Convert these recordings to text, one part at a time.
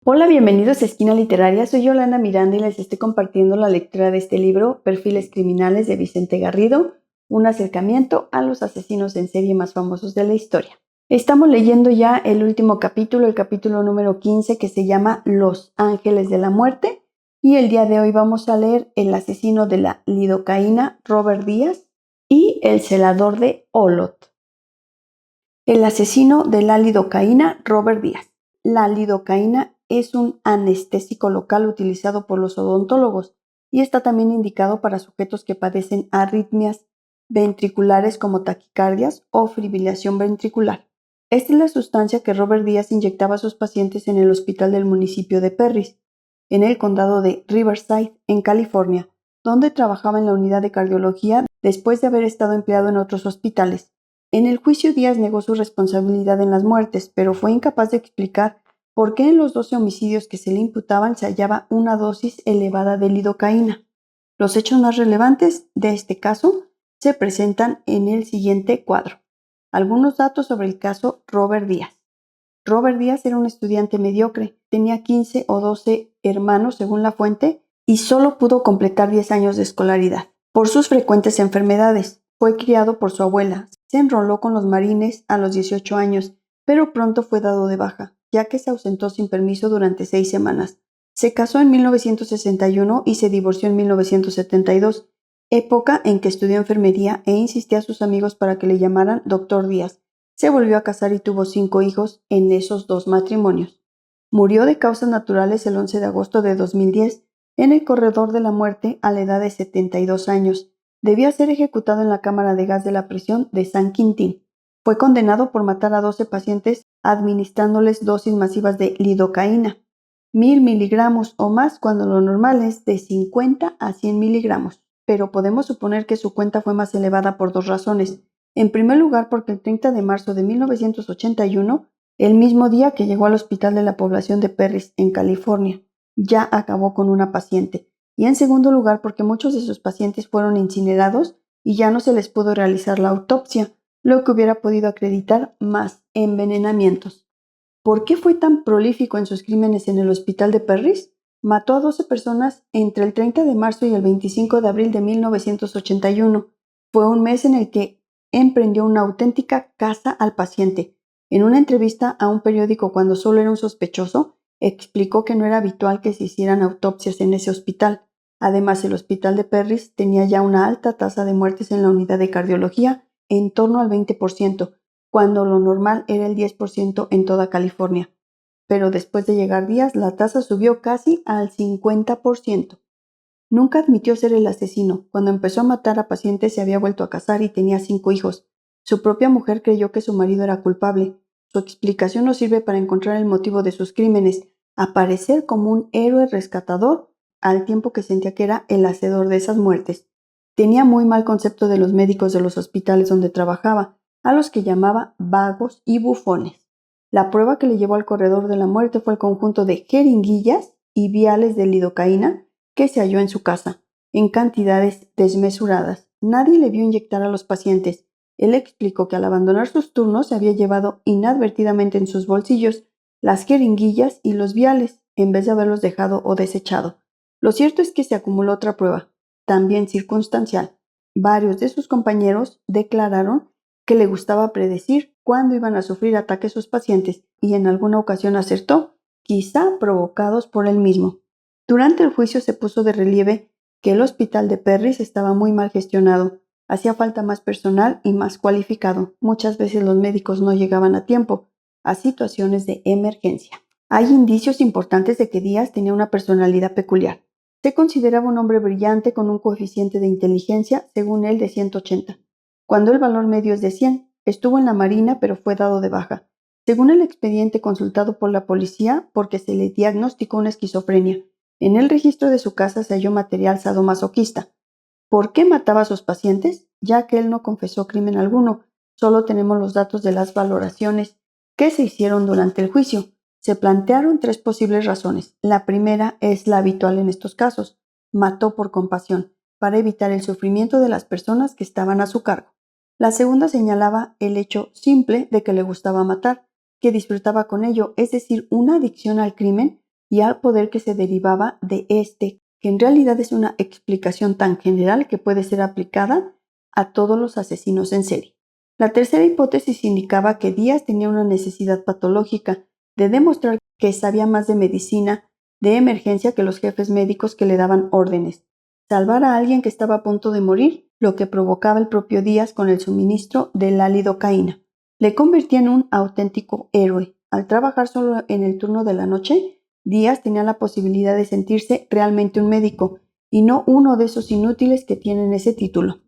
Hola, bienvenidos a Esquina Literaria. Soy Yolanda Miranda y les estoy compartiendo la lectura de este libro, Perfiles Criminales de Vicente Garrido, un acercamiento a los asesinos en serie más famosos de la historia. Estamos leyendo ya el último capítulo, el capítulo número 15, que se llama Los Ángeles de la Muerte, y el día de hoy vamos a leer El asesino de la lidocaína, Robert Díaz, y El celador de Olot. El asesino de la lidocaína, Robert Díaz. La lidocaína es un anestésico local utilizado por los odontólogos y está también indicado para sujetos que padecen arritmias ventriculares como taquicardias o fibrilación ventricular. Esta es la sustancia que Robert Díaz inyectaba a sus pacientes en el hospital del municipio de Perris, en el condado de Riverside, en California, donde trabajaba en la unidad de cardiología después de haber estado empleado en otros hospitales. En el juicio, Díaz negó su responsabilidad en las muertes, pero fue incapaz de explicar por qué en los 12 homicidios que se le imputaban se hallaba una dosis elevada de lidocaína. Los hechos más relevantes de este caso se presentan en el siguiente cuadro. Algunos datos sobre el caso Robert Díaz. Robert Díaz era un estudiante mediocre, tenía 15 o 12 hermanos según la fuente y solo pudo completar 10 años de escolaridad. Por sus frecuentes enfermedades, fue criado por su abuela. Se enroló con los Marines a los 18 años, pero pronto fue dado de baja, ya que se ausentó sin permiso durante 6 semanas. Se casó en 1961 y se divorció en 1972, época en que estudió enfermería e insistía a sus amigos para que le llamaran Dr. Díaz. Se volvió a casar y tuvo 5 hijos en esos 2 matrimonios. Murió de causas naturales el 11 de agosto de 2010 en el corredor de la muerte a la edad de 72 años. Debía ser ejecutado en la cámara de gas de la prisión de San Quintín. Fue condenado por matar a 12 pacientes administrándoles dosis masivas de lidocaína, 1000 miligramos o más cuando lo normal es de 50 a 100 miligramos. Pero podemos suponer que su cuenta fue más elevada por 2 razones. En primer lugar, porque el 30 de marzo de 1981, el mismo día que llegó al hospital de la población de Perris, en California, ya acabó con una paciente. Y en segundo lugar, porque muchos de sus pacientes fueron incinerados y ya no se les pudo realizar la autopsia, lo que hubiera podido acreditar más envenenamientos. ¿Por qué fue tan prolífico en sus crímenes en el hospital de Perris? Mató a 12 personas entre el 30 de marzo y el 25 de abril de 1981. Fue un mes en el que emprendió una auténtica caza al paciente. En una entrevista a un periódico cuando solo era un sospechoso, explicó que no era habitual que se hicieran autopsias en ese hospital. Además, el hospital de Perris tenía ya una alta tasa de muertes en la unidad de cardiología, en torno al 20%, cuando lo normal era el 10% en toda California. Pero después de llegar Díaz, la tasa subió casi al 50%. Nunca admitió ser el asesino. Cuando empezó a matar a pacientes se había vuelto a casar y tenía 5 hijos. Su propia mujer creyó que su marido era culpable. Su explicación no sirve para encontrar el motivo de sus crímenes, aparecer como un héroe rescatador al tiempo que sentía que era el hacedor de esas muertes. Tenía muy mal concepto de los médicos de los hospitales donde trabajaba, a los que llamaba vagos y bufones. La prueba que le llevó al corredor de la muerte fue el conjunto de jeringuillas y viales de lidocaína que se halló en su casa, en cantidades desmesuradas. Nadie le vio inyectar a los pacientes. Él explicó que al abandonar sus turnos se había llevado inadvertidamente en sus bolsillos las jeringuillas y los viales, en vez de haberlos dejado o desechado. Lo cierto es que se acumuló otra prueba, también circunstancial. Varios de sus compañeros declararon que le gustaba predecir cuándo iban a sufrir ataques sus pacientes y en alguna ocasión acertó, quizá provocados por él mismo. Durante el juicio se puso de relieve que el hospital de Perris estaba muy mal gestionado. Hacía falta más personal y más cualificado. Muchas veces los médicos no llegaban a tiempo a situaciones de emergencia. Hay indicios importantes de que Díaz tenía una personalidad peculiar. Se consideraba un hombre brillante con un coeficiente de inteligencia, según él, de 180. Cuando el valor medio es de 100, estuvo en la Marina pero fue dado de baja. Según el expediente consultado por la policía, porque se le diagnosticó una esquizofrenia. En el registro de su casa se halló material sadomasoquista. ¿Por qué mataba a sus pacientes? Ya que él no confesó crimen alguno, solo tenemos los datos de las valoraciones que se hicieron durante el juicio. Se plantearon 3 posibles razones. La primera es la habitual en estos casos. Mató por compasión, para evitar el sufrimiento de las personas que estaban a su cargo. La segunda señalaba el hecho simple de que le gustaba matar, que disfrutaba con ello, es decir, una adicción al crimen y al poder que se derivaba de este, que en realidad es una explicación tan general que puede ser aplicada a todos los asesinos en serie. La tercera hipótesis indicaba que Díaz tenía una necesidad patológica de demostrar que sabía más de medicina de emergencia que los jefes médicos que le daban órdenes. Salvar a alguien que estaba a punto de morir, lo que provocaba el propio Díaz con el suministro de la lidocaína. Le convertía en un auténtico héroe. Al trabajar solo en el turno de la noche, Díaz tenía la posibilidad de sentirse realmente un médico y no uno de esos inútiles que tienen ese título.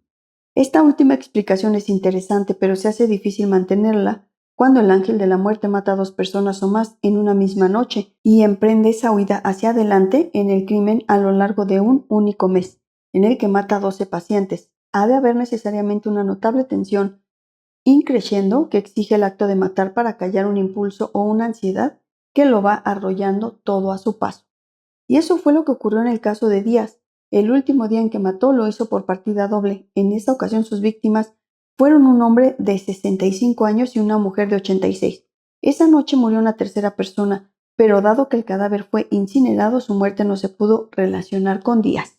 Esta última explicación es interesante, pero se hace difícil mantenerla cuando el ángel de la muerte mata a 2 personas o más en una misma noche y emprende esa huida hacia adelante en el crimen a lo largo de un único mes, en el que mata a 12 pacientes. Ha de haber necesariamente una notable tensión increciendo que exige el acto de matar para callar un impulso o una ansiedad que lo va arrollando todo a su paso. Y eso fue lo que ocurrió en el caso de Díaz. El último día en que mató lo hizo por partida doble. En esta ocasión sus víctimas fueron un hombre de 65 años y una mujer de 86. Esa noche murió una tercera persona, pero dado que el cadáver fue incinerado, su muerte no se pudo relacionar con Díaz.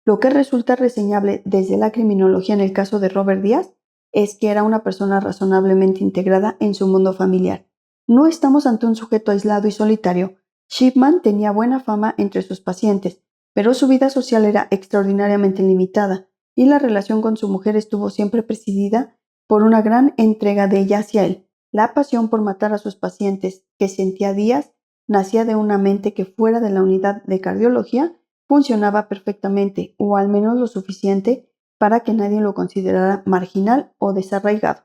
Lo que resulta reseñable desde la criminología en el caso de Robert Díaz es que era una persona razonablemente integrada en su mundo familiar. No estamos ante un sujeto aislado y solitario. Shipman tenía buena fama entre sus pacientes, pero su vida social era extraordinariamente limitada y la relación con su mujer estuvo siempre presidida por una gran entrega de ella hacia él. La pasión por matar a sus pacientes que sentía Díaz nacía de una mente que fuera de la unidad de cardiología funcionaba perfectamente, o al menos lo suficiente para que nadie lo considerara marginal o desarraigado.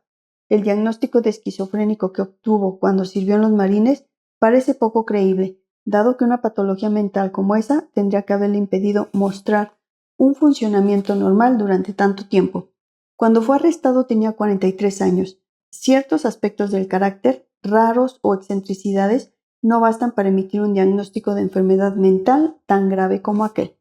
El diagnóstico de esquizofrénico que obtuvo cuando sirvió en los Marines parece poco creíble, dado que una patología mental como esa tendría que haberle impedido mostrar un funcionamiento normal durante tanto tiempo. Cuando fue arrestado tenía 43 años. Ciertos aspectos del carácter, raros o excentricidades, no bastan para emitir un diagnóstico de enfermedad mental tan grave como aquel.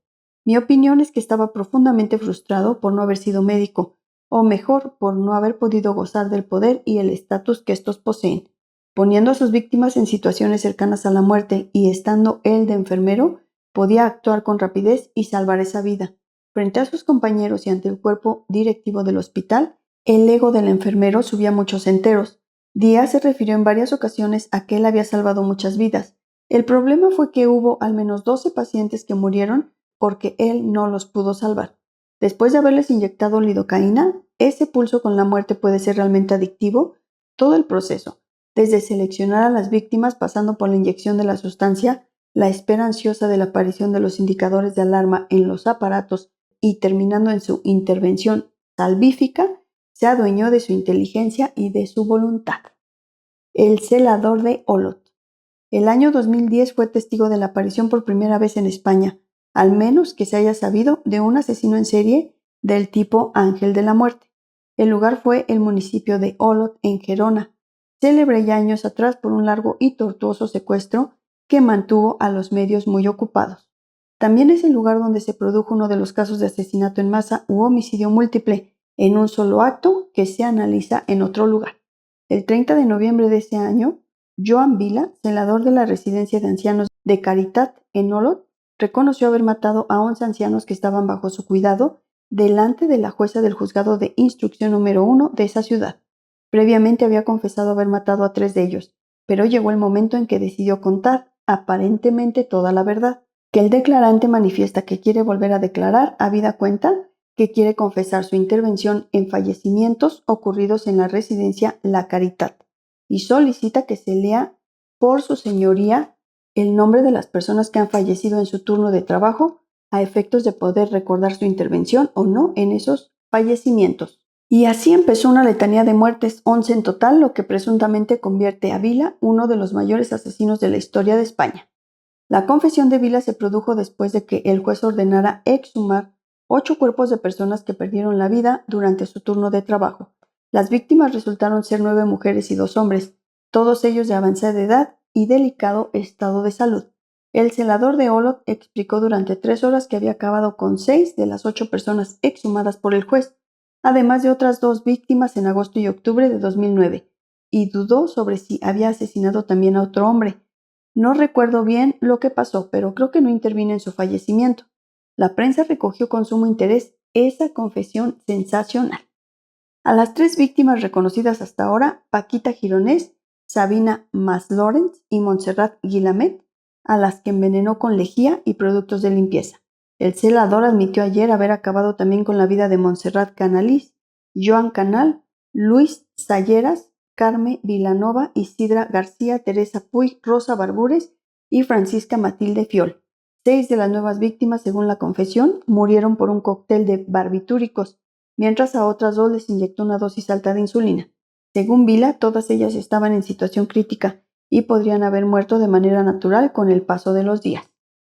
Mi opinión es que estaba profundamente frustrado por no haber sido médico, o mejor, por no haber podido gozar del poder y el estatus que estos poseen. Poniendo a sus víctimas en situaciones cercanas a la muerte y estando él de enfermero, podía actuar con rapidez y salvar esa vida. Frente a sus compañeros y ante el cuerpo directivo del hospital, el ego del enfermero subía muchos enteros. Díaz se refirió en varias ocasiones a que él había salvado muchas vidas. El problema fue que hubo al menos 12 pacientes que murieron porque él no los pudo salvar. Después de haberles inyectado lidocaína, ese pulso con la muerte puede ser realmente adictivo. Todo el proceso, desde seleccionar a las víctimas pasando por la inyección de la sustancia, la espera ansiosa de la aparición de los indicadores de alarma en los aparatos y terminando en su intervención salvífica, se adueñó de su inteligencia y de su voluntad. El celador de Olot. El año 2010 fue testigo de la aparición por primera vez en España, al menos que se haya sabido, de un asesino en serie del tipo Ángel de la Muerte. El lugar fue el municipio de Olot, en Gerona, célebre ya años atrás por un largo y tortuoso secuestro que mantuvo a los medios muy ocupados. También es el lugar donde se produjo uno de los casos de asesinato en masa u homicidio múltiple en un solo acto que se analiza en otro lugar. El 30 de noviembre de ese año, Joan Vila, celador de la residencia de ancianos de Caritat en Olot, reconoció haber matado a 11 ancianos que estaban bajo su cuidado delante de la jueza del juzgado de instrucción número 1 de esa ciudad. Previamente había confesado haber matado a 3 de ellos, pero llegó el momento en que decidió contar, aparentemente, toda la verdad. Que el declarante manifiesta que quiere volver a declarar habida cuenta que quiere confesar su intervención en fallecimientos ocurridos en la residencia La Caritat y solicita que se lea por su señoría el nombre de las personas que han fallecido en su turno de trabajo a efectos de poder recordar su intervención o no en esos fallecimientos. Y así empezó una letanía de muertes, 11 en total, lo que presuntamente convierte a Vila uno de los mayores asesinos de la historia de España. La confesión de Vila se produjo después de que el juez ordenara exhumar 8 cuerpos de personas que perdieron la vida durante su turno de trabajo. Las víctimas resultaron ser 9 mujeres y 2 hombres, todos ellos de avanzada edad y delicado estado de salud. El celador de Olot explicó durante 3 horas que había acabado con 6 de las 8 personas exhumadas por el juez, además de otras 2 víctimas en agosto y octubre de 2009, y dudó sobre si había asesinado también a otro hombre. No recuerdo bien lo que pasó, pero creo que no intervine en su fallecimiento. La prensa recogió con sumo interés esa confesión sensacional. A las 3 víctimas reconocidas hasta ahora, Paquita Gironés, Sabina Mas-Lorentz y Montserrat Guilamet, a las que envenenó con lejía y productos de limpieza. El celador admitió ayer haber acabado también con la vida de Montserrat Canalís, Joan Canal, Luis Salleras, Carme Vilanova, Isidra García, Teresa Puig, Rosa Barbures y Francisca Matilde Fiol. 6 de las nuevas víctimas, según la confesión, murieron por un cóctel de barbitúricos, mientras a otras 2 les inyectó una dosis alta de insulina. Según Vila, todas ellas estaban en situación crítica y podrían haber muerto de manera natural con el paso de los días.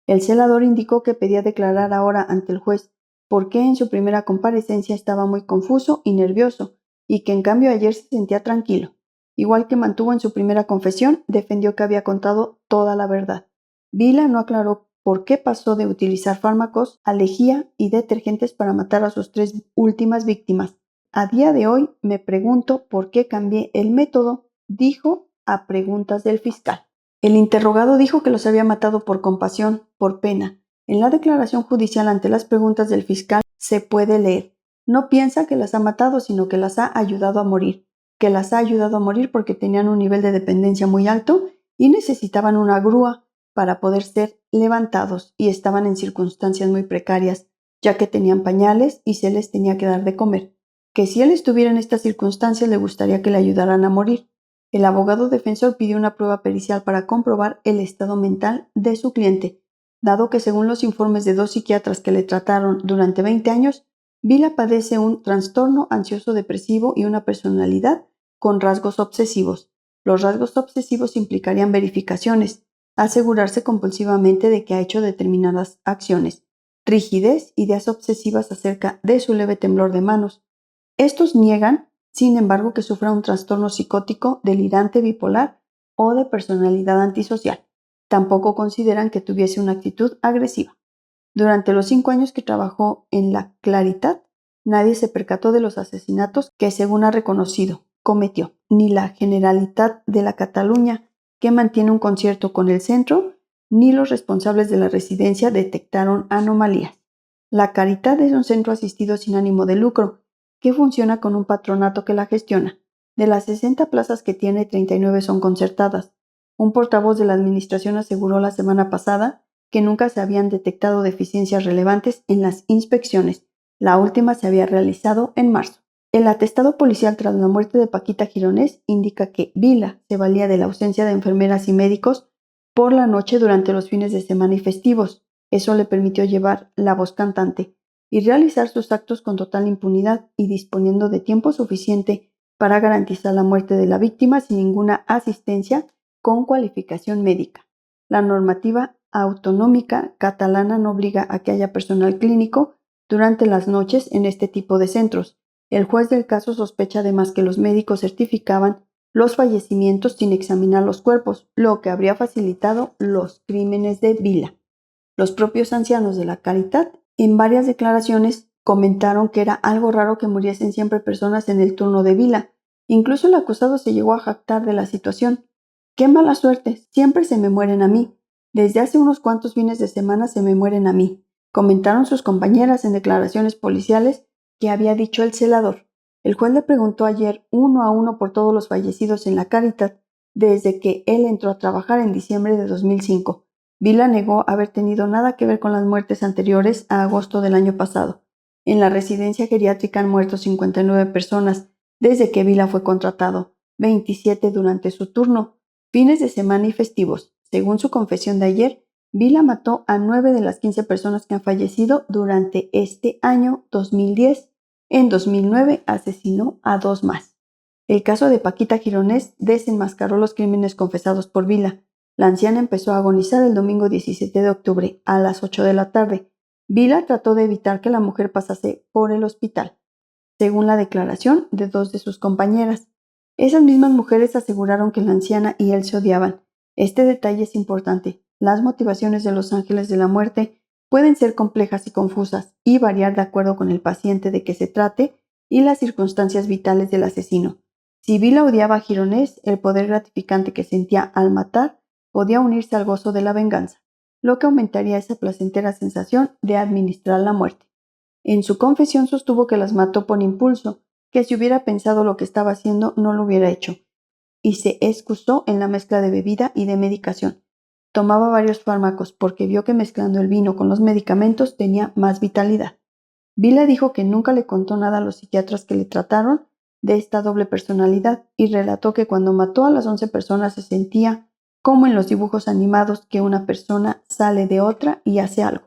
El celador indicó que pedía declarar ahora ante el juez porque en su primera comparecencia estaba muy confuso y nervioso, y que en cambio ayer se sentía tranquilo. Igual que mantuvo en su primera confesión, defendió que había contado toda la verdad. Vila no aclaró por qué pasó de utilizar fármacos a lejía y detergentes para matar a sus 3 últimas víctimas. A día de hoy me pregunto por qué cambié el método, dijo a preguntas del fiscal. El interrogado dijo que los había matado por compasión, por pena. En la declaración judicial ante las preguntas del fiscal se puede leer: no piensa que las ha matado, sino que las ha ayudado a morir. Que las ha ayudado a morir porque tenían un nivel de dependencia muy alto y necesitaban una grúa para poder ser levantados y estaban en circunstancias muy precarias, ya que tenían pañales y se les tenía que dar de comer. Que si él estuviera en estas circunstancias le gustaría que le ayudaran a morir. El abogado defensor pidió una prueba pericial para comprobar el estado mental de su cliente, dado que según los informes de 2 psiquiatras que le trataron durante 20 años, Vila padece un trastorno ansioso depresivo y una personalidad con rasgos obsesivos. Los rasgos obsesivos implicarían verificaciones, asegurarse compulsivamente de que ha hecho determinadas acciones, rigidez, ideas obsesivas acerca de su leve temblor de manos. Estos niegan, sin embargo, que sufra un trastorno psicótico, delirante, bipolar o de personalidad antisocial. Tampoco consideran que tuviese una actitud agresiva. Durante los 5 años que trabajó en La Claritat, nadie se percató de los asesinatos que, según ha reconocido, cometió, ni la Generalitat de la Cataluña, que mantiene un concierto con el centro, ni los responsables de la residencia detectaron anomalías. La Caritat es un centro asistido sin ánimo de lucro, que funciona con un patronato que la gestiona. De las 60 plazas que tiene, 39 son concertadas. Un portavoz de la administración aseguró la semana pasada que nunca se habían detectado deficiencias relevantes en las inspecciones. La última se había realizado en marzo. El atestado policial tras la muerte de Paquita Gironés indica que Vila se valía de la ausencia de enfermeras y médicos por la noche durante los fines de semana y festivos. Eso le permitió llevar la voz cantante y realizar sus actos con total impunidad y disponiendo de tiempo suficiente para garantizar la muerte de la víctima sin ninguna asistencia con cualificación médica. La normativa autonómica catalana no obliga a que haya personal clínico durante las noches en este tipo de centros. El juez del caso sospecha además que los médicos certificaban los fallecimientos sin examinar los cuerpos, lo que habría facilitado los crímenes de Vila. Los propios ancianos de la Caritat, en varias declaraciones, comentaron que era algo raro que muriesen siempre personas en el turno de Vila. Incluso el acusado se llegó a jactar de la situación. ¡Qué mala suerte! Siempre se me mueren a mí. Desde hace unos cuantos fines de semana se me mueren a mí, comentaron sus compañeras en declaraciones policiales que había dicho el celador. El juez le preguntó ayer uno a uno por todos los fallecidos en la Caritat desde que él entró a trabajar en diciembre de 2005. Vila negó haber tenido nada que ver con las muertes anteriores a agosto del año pasado. En la residencia geriátrica han muerto 59 personas desde que Vila fue contratado, 27 durante su turno, fines de semana y festivos. Según su confesión de ayer, Vila mató a 9 de las 15 personas que han fallecido durante este año 2010. En 2009 asesinó a 2 más. El caso de Paquita Gironés desenmascaró los crímenes confesados por Vila. La anciana empezó a agonizar el domingo 17 de octubre a las 8 de la tarde. Vila trató de evitar que la mujer pasase por el hospital, según la declaración de 2 de sus compañeras. Esas mismas mujeres aseguraron que la anciana y él se odiaban. Este detalle es importante. Las motivaciones de los ángeles de la muerte pueden ser complejas y confusas y variar de acuerdo con el paciente de que se trate y las circunstancias vitales del asesino. Si Vila odiaba a Gironés, el poder gratificante que sentía al matar podía unirse al gozo de la venganza, lo que aumentaría esa placentera sensación de administrar la muerte. En su confesión sostuvo que las mató por impulso, que si hubiera pensado lo que estaba haciendo no lo hubiera hecho, y se excusó en la mezcla de bebida y de medicación. Tomaba varios fármacos porque vio que mezclando el vino con los medicamentos tenía más vitalidad. Vila dijo que nunca le contó nada a los psiquiatras que le trataron de esta doble personalidad y relató que cuando mató a las 11 personas se sentía como en los dibujos animados que una persona sale de otra y hace algo.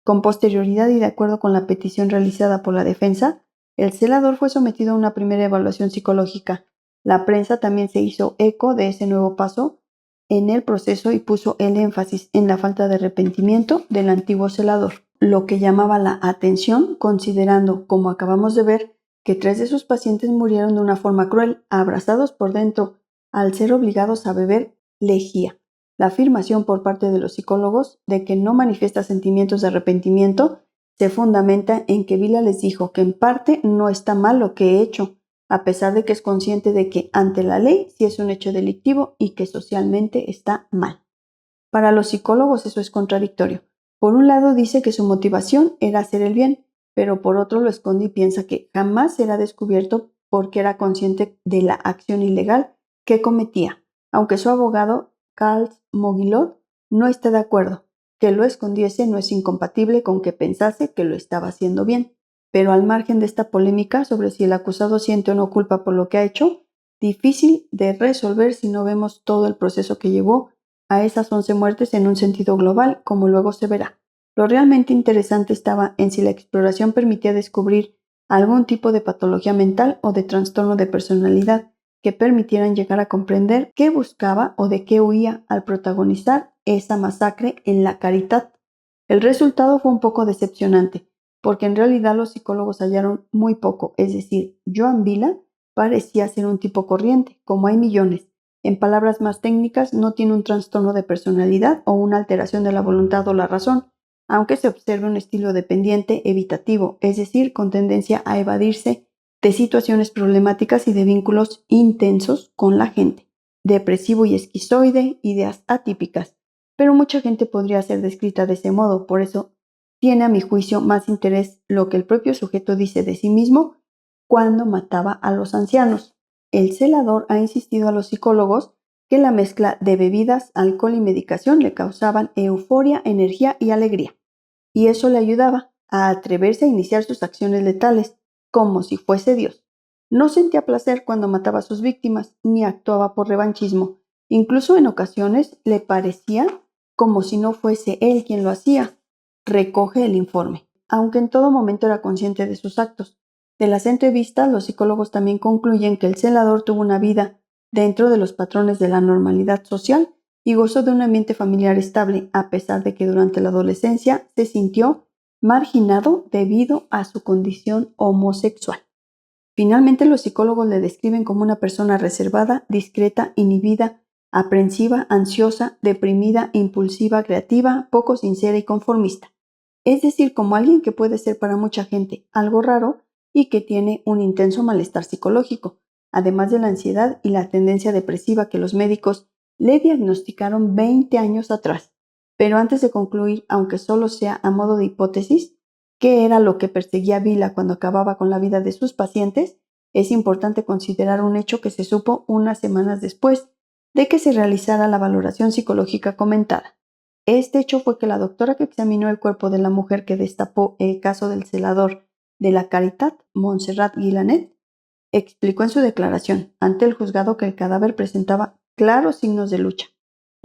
Con posterioridad y de acuerdo con la petición realizada por la defensa, el celador fue sometido a una primera evaluación psicológica. La prensa también se hizo eco de ese nuevo paso en el proceso y puso el énfasis en la falta de arrepentimiento del antiguo celador, lo que llamaba la atención considerando, como acabamos de ver, que 3 de sus pacientes murieron de una forma cruel, abrazados por dentro, al ser obligados a beber lejía. La afirmación por parte de los psicólogos de que no manifiesta sentimientos de arrepentimiento se fundamenta en que Vila les dijo que en parte no está mal lo que he hecho, a pesar de que es consciente de que ante la ley sí es un hecho delictivo y que socialmente está mal. Para los psicólogos eso es contradictorio. Por un lado dice que su motivación era hacer el bien, pero por otro lo esconde y piensa que jamás será descubierto porque era consciente de la acción ilegal que cometía, aunque su abogado, Karl Mogilov, no está de acuerdo. Que lo escondiese no es incompatible con que pensase que lo estaba haciendo bien. Pero al margen de esta polémica sobre si el acusado siente o no culpa por lo que ha hecho, difícil de resolver si no vemos todo el proceso que llevó a esas 11 muertes en un sentido global, como luego se verá. Lo realmente interesante estaba en si la exploración permitía descubrir algún tipo de patología mental o de trastorno de personalidad que permitieran llegar a comprender qué buscaba o de qué huía al protagonizar esa masacre en La Caritat. El resultado fue un poco decepcionante, porque en realidad los psicólogos hallaron muy poco, es decir, Joan Vila parecía ser un tipo corriente, como hay millones. En palabras más técnicas, no tiene un trastorno de personalidad o una alteración de la voluntad o la razón, aunque se observe un estilo dependiente evitativo, es decir, con tendencia a evadirse de situaciones problemáticas y de vínculos intensos con la gente, depresivo y esquizoide, ideas atípicas, pero mucha gente podría ser descrita de ese modo, por eso tiene a mi juicio más interés lo que el propio sujeto dice de sí mismo cuando mataba a los ancianos. El celador ha insistido a los psicólogos que la mezcla de bebidas, alcohol y medicación le causaban euforia, energía y alegría, y eso le ayudaba a atreverse a iniciar sus acciones letales, como si fuese Dios. No sentía placer cuando mataba a sus víctimas, ni actuaba por revanchismo. Incluso en ocasiones le parecía como si no fuese él quien lo hacía. Recoge el informe, aunque en todo momento era consciente de sus actos. De las entrevistas, los psicólogos también concluyen que el celador tuvo una vida dentro de los patrones de la normalidad social y gozó de un ambiente familiar estable, a pesar de que durante la adolescencia se sintió marginado debido a su condición homosexual. Finalmente, los psicólogos le describen como una persona reservada, discreta, inhibida, aprensiva, ansiosa, deprimida, impulsiva, creativa, poco sincera y conformista. Es decir, como alguien que puede ser para mucha gente algo raro y que tiene un intenso malestar psicológico, además de la ansiedad y la tendencia depresiva que los médicos le diagnosticaron 20 años atrás. Pero antes de concluir, aunque solo sea a modo de hipótesis, qué era lo que perseguía Vila cuando acababa con la vida de sus pacientes, es importante considerar un hecho que se supo unas semanas después de que se realizara la valoración psicológica comentada. Este hecho fue que la doctora que examinó el cuerpo de la mujer que destapó el caso del celador de La Caritat, Montserrat Guilanet, explicó en su declaración ante el juzgado que el cadáver presentaba claros signos de lucha.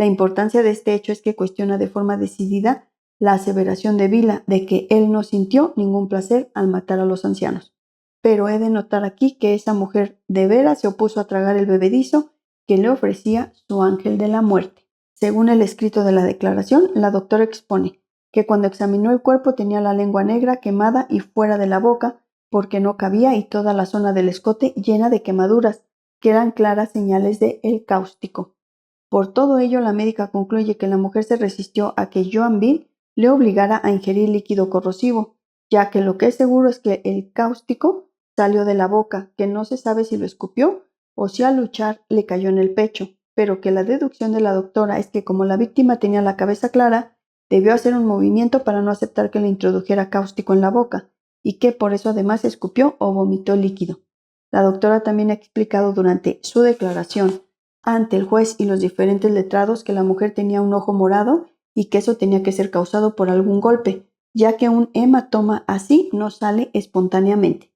La importancia de este hecho es que cuestiona de forma decidida la aseveración de Vila de que él no sintió ningún placer al matar a los ancianos. Pero he de notar aquí que esa mujer de veras se opuso a tragar el bebedizo que le ofrecía su ángel de la muerte. Según el escrito de la declaración, la doctora expone que cuando examinó el cuerpo tenía la lengua negra, quemada y fuera de la boca, porque no cabía y toda la zona del escote llena de quemaduras, que eran claras señales de el cáustico. Por todo ello, la médica concluye que la mujer se resistió a que Joanville le obligara a ingerir líquido corrosivo, ya que lo que es seguro es que el cáustico salió de la boca, que no se sabe si lo escupió o si al luchar le cayó en el pecho. pero que la deducción de la doctora es que como la víctima tenía la cabeza clara, debió hacer un movimiento para no aceptar que le introdujera cáustico en la boca, y que por eso además escupió o vomitó líquido. La doctora también ha explicado durante su declaración ante el juez y los diferentes letrados que la mujer tenía un ojo morado y que eso tenía que ser causado por algún golpe, ya que un hematoma así no sale espontáneamente.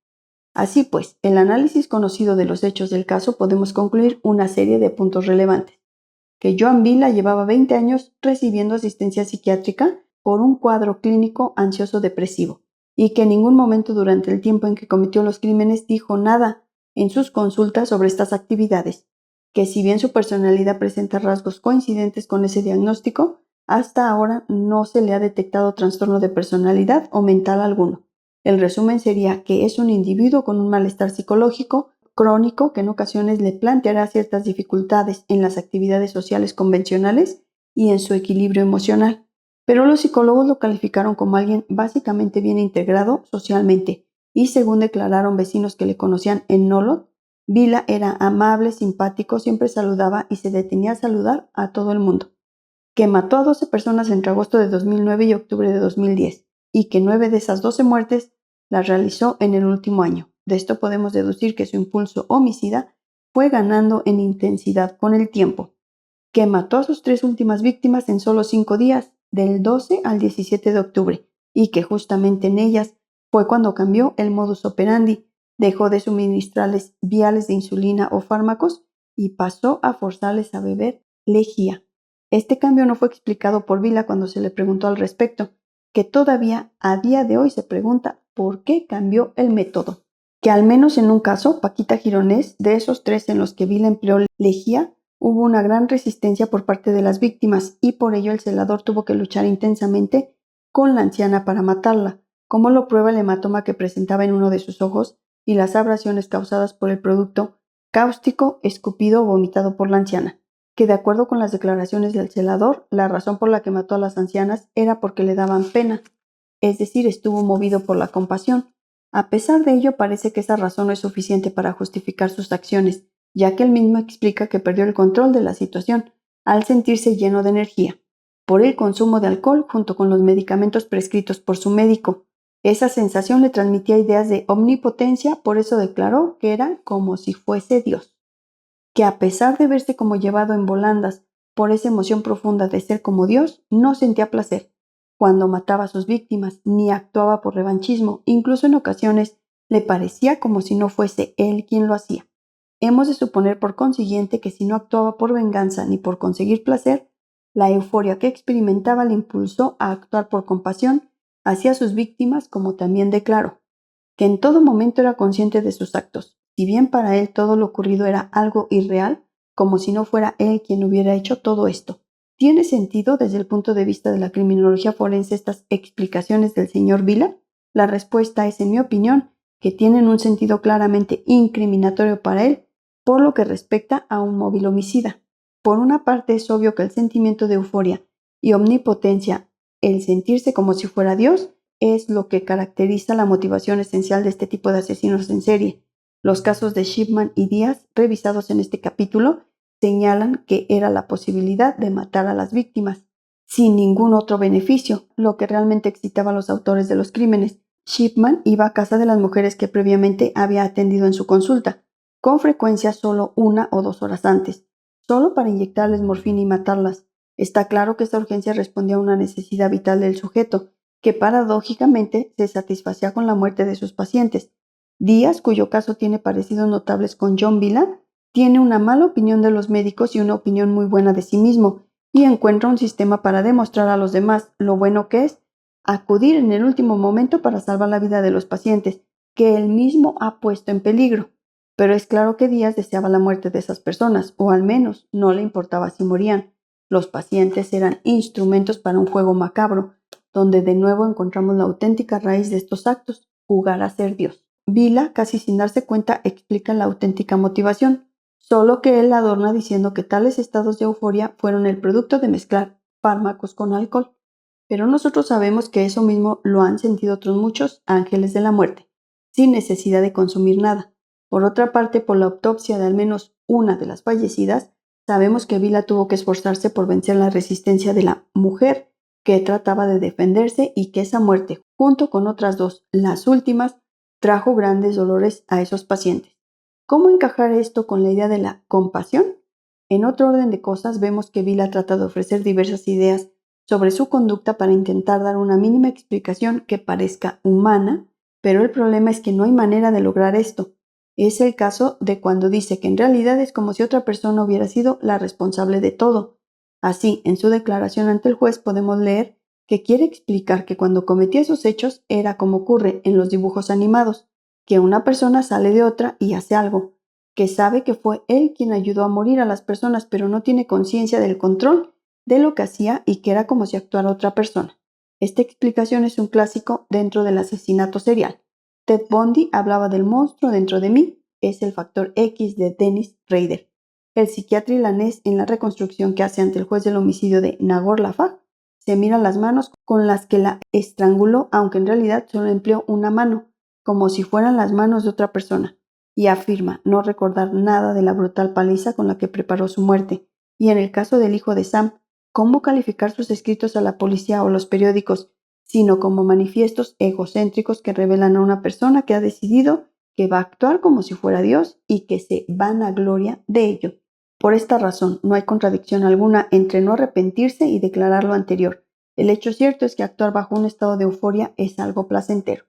Así pues, el análisis conocido de los hechos del caso podemos concluir una serie de puntos relevantes. Que Joan Vila llevaba 20 años recibiendo asistencia psiquiátrica por un cuadro clínico ansioso-depresivo y que en ningún momento durante el tiempo en que cometió los crímenes dijo nada en sus consultas sobre estas actividades, que si bien su personalidad presenta rasgos coincidentes con ese diagnóstico, hasta ahora no se le ha detectado trastorno de personalidad o mental alguno. El resumen sería que es un individuo con un malestar psicológico crónico que en ocasiones le planteará ciertas dificultades en las actividades sociales convencionales y en su equilibrio emocional. Pero los psicólogos lo calificaron como alguien básicamente bien integrado socialmente y según declararon vecinos que le conocían en Nolot, Vila era amable, simpático, siempre saludaba y se detenía a saludar a todo el mundo. Que mató a 12 personas entre agosto de 2009 y octubre de 2010 y que 9 de esas 12 muertes las realizó en el último año. De esto podemos deducir que su impulso homicida fue ganando en intensidad con el tiempo. Que mató a sus 3 últimas víctimas en solo 5 días, del 12 al 17 de octubre, y que justamente en ellas fue cuando cambió el modus operandi, dejó de suministrarles viales de insulina o fármacos y pasó a forzarles a beber lejía. Este cambio no fue explicado por Vila cuando se le preguntó al respecto, que todavía a día de hoy se pregunta por qué cambió el método. Que al menos en un caso, Paquita Gironés, de esos 3 en los que Vila empleó lejía, hubo una gran resistencia por parte de las víctimas y por ello el celador tuvo que luchar intensamente con la anciana para matarla, como lo prueba el hematoma que presentaba en uno de sus ojos y las abrasiones causadas por el producto cáustico escupido o vomitado por la anciana, que de acuerdo con las declaraciones del celador, la razón por la que mató a las ancianas era porque le daban pena, es decir, estuvo movido por la compasión. A pesar de ello, parece que esa razón no es suficiente para justificar sus acciones, ya que él mismo explica que perdió el control de la situación al sentirse lleno de energía, por el consumo de alcohol junto con los medicamentos prescritos por su médico. Esa sensación le transmitía ideas de omnipotencia, por eso declaró que era como si fuese Dios. Que a pesar de verse como llevado en volandas por esa emoción profunda de ser como Dios, no sentía placer cuando mataba a sus víctimas, ni actuaba por revanchismo, incluso en ocasiones le parecía como si no fuese él quien lo hacía. Hemos de suponer por consiguiente que si no actuaba por venganza ni por conseguir placer, la euforia que experimentaba le impulsó a actuar por compasión hacia sus víctimas, como también declaró, que en todo momento era consciente de sus actos, si bien para él todo lo ocurrido era algo irreal, como si no fuera él quien hubiera hecho todo esto. ¿Tiene sentido desde el punto de vista de la criminología forense estas explicaciones del señor Vila? La respuesta es, en mi opinión, que tienen un sentido claramente incriminatorio para él por lo que respecta a un móvil homicida. Por una parte es obvio que el sentimiento de euforia y omnipotencia, el sentirse como si fuera Dios, es lo que caracteriza la motivación esencial de este tipo de asesinos en serie. Los casos de Shipman y Díaz, revisados en este capítulo, señalan que era la posibilidad de matar a las víctimas, sin ningún otro beneficio, lo que realmente excitaba a los autores de los crímenes. Shipman iba a casa de las mujeres que previamente había atendido en su consulta, con frecuencia solo 1 o 2 horas antes, solo para inyectarles morfina y matarlas. Está claro que esta urgencia respondía a una necesidad vital del sujeto, que paradójicamente se satisfacía con la muerte de sus pacientes. Díaz, cuyo caso tiene parecidos notables con John Vila, tiene una mala opinión de los médicos y una opinión muy buena de sí mismo, y encuentra un sistema para demostrar a los demás lo bueno que es acudir en el último momento para salvar la vida de los pacientes, que él mismo ha puesto en peligro. Pero es claro que Díaz deseaba la muerte de esas personas, o al menos no le importaba si morían. Los pacientes eran instrumentos para un juego macabro, donde de nuevo encontramos la auténtica raíz de estos actos, jugar a ser Dios. Vila, casi sin darse cuenta, explica la auténtica motivación, solo que él la adorna diciendo que tales estados de euforia fueron el producto de mezclar fármacos con alcohol. Pero nosotros sabemos que eso mismo lo han sentido otros muchos ángeles de la muerte, sin necesidad de consumir nada. Por otra parte, por la autopsia de al menos una de las fallecidas, Sabemos que Vila tuvo que esforzarse por vencer la resistencia de la mujer que trataba de defenderse y que esa muerte, junto con otras dos, las últimas, trajo grandes dolores a esos pacientes. ¿Cómo encajar esto con la idea de la compasión? En otro orden de cosas, vemos que Vila trata de ofrecer diversas ideas sobre su conducta para intentar dar una mínima explicación que parezca humana, pero el problema es que no hay manera de lograr esto. Es el caso de cuando dice que en realidad es como si otra persona hubiera sido la responsable de todo. Así, en su declaración ante el juez podemos leer que quiere explicar que cuando cometía esos hechos era como ocurre en los dibujos animados, que una persona sale de otra y hace algo, que sabe que fue él quien ayudó a morir a las personas, pero no tiene conciencia del control de lo que hacía y que era como si actuara otra persona. Esta explicación es un clásico dentro del asesinato serial. Ted Bundy hablaba del monstruo dentro de mí, es el factor X de Dennis Rader. El psiquiatra irlandés, en la reconstrucción que hace ante el juez del homicidio de Nagor Lafag, se mira las manos con las que la estranguló, aunque en realidad solo empleó una mano, como si fueran las manos de otra persona, y afirma no recordar nada de la brutal paliza con la que preparó su muerte. Y en el caso del hijo de Sam, ¿cómo calificar sus escritos a la policía o los periódicos, sino como manifiestos egocéntricos que revelan a una persona que ha decidido que va a actuar como si fuera Dios y que se vanagloria de ello? Por esta razón, no hay contradicción alguna entre no arrepentirse y declarar lo anterior. El hecho cierto es que actuar bajo un estado de euforia es algo placentero.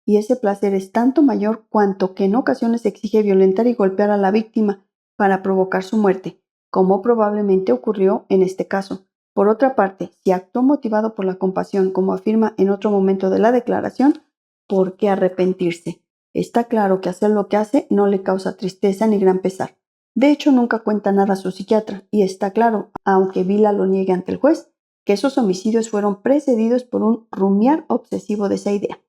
Y ese placer es tanto mayor cuanto que en ocasiones exige violentar y golpear a la víctima para provocar su muerte, como probablemente ocurrió en este caso. Por otra parte, si actuó motivado por la compasión, como afirma en otro momento de la declaración, ¿por qué arrepentirse? Está claro que hacer lo que hace no le causa tristeza ni gran pesar. De hecho, nunca cuenta nada a su psiquiatra, y está claro, aunque Vila lo niegue ante el juez, que esos homicidios fueron precedidos por un rumiar obsesivo de esa idea.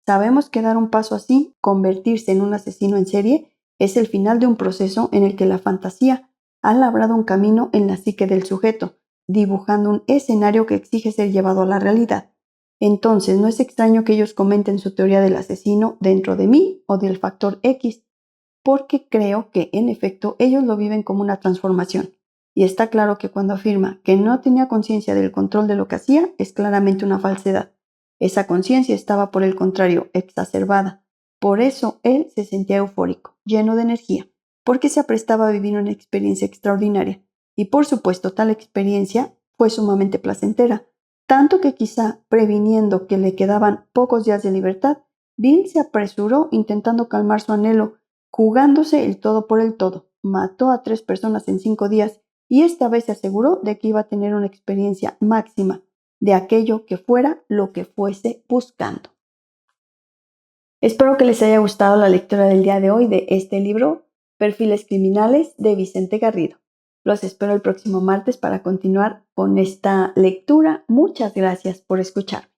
Sabemos que dar un paso así, convertirse en un asesino en serie, es el final de un proceso en el que la fantasía ha labrado un camino en la psique del sujeto, dibujando un escenario que exige ser llevado a la realidad. Entonces, no es extraño que ellos comenten su teoría del asesino dentro de mí o del factor X, porque creo que, en efecto, ellos lo viven como una transformación. Y está claro que cuando afirma que no tenía conciencia del control de lo que hacía, es claramente una falsedad. Esa conciencia estaba, por el contrario, exacerbada. Por eso él se sentía eufórico, lleno de energía, porque se aprestaba a vivir una experiencia extraordinaria. Y por supuesto, tal experiencia fue sumamente placentera, tanto que quizá, previniendo que le quedaban pocos días de libertad, Bill se apresuró intentando calmar su anhelo, jugándose el todo por el todo. Mató a 3 personas en 5 días y esta vez se aseguró de que iba a tener una experiencia máxima de aquello que fuera lo que fuese buscando. Espero que les haya gustado la lectura del día de hoy de este libro, Perfiles Criminales, de Vicente Garrido. Los espero el próximo martes para continuar con esta lectura. Muchas gracias por escuchar.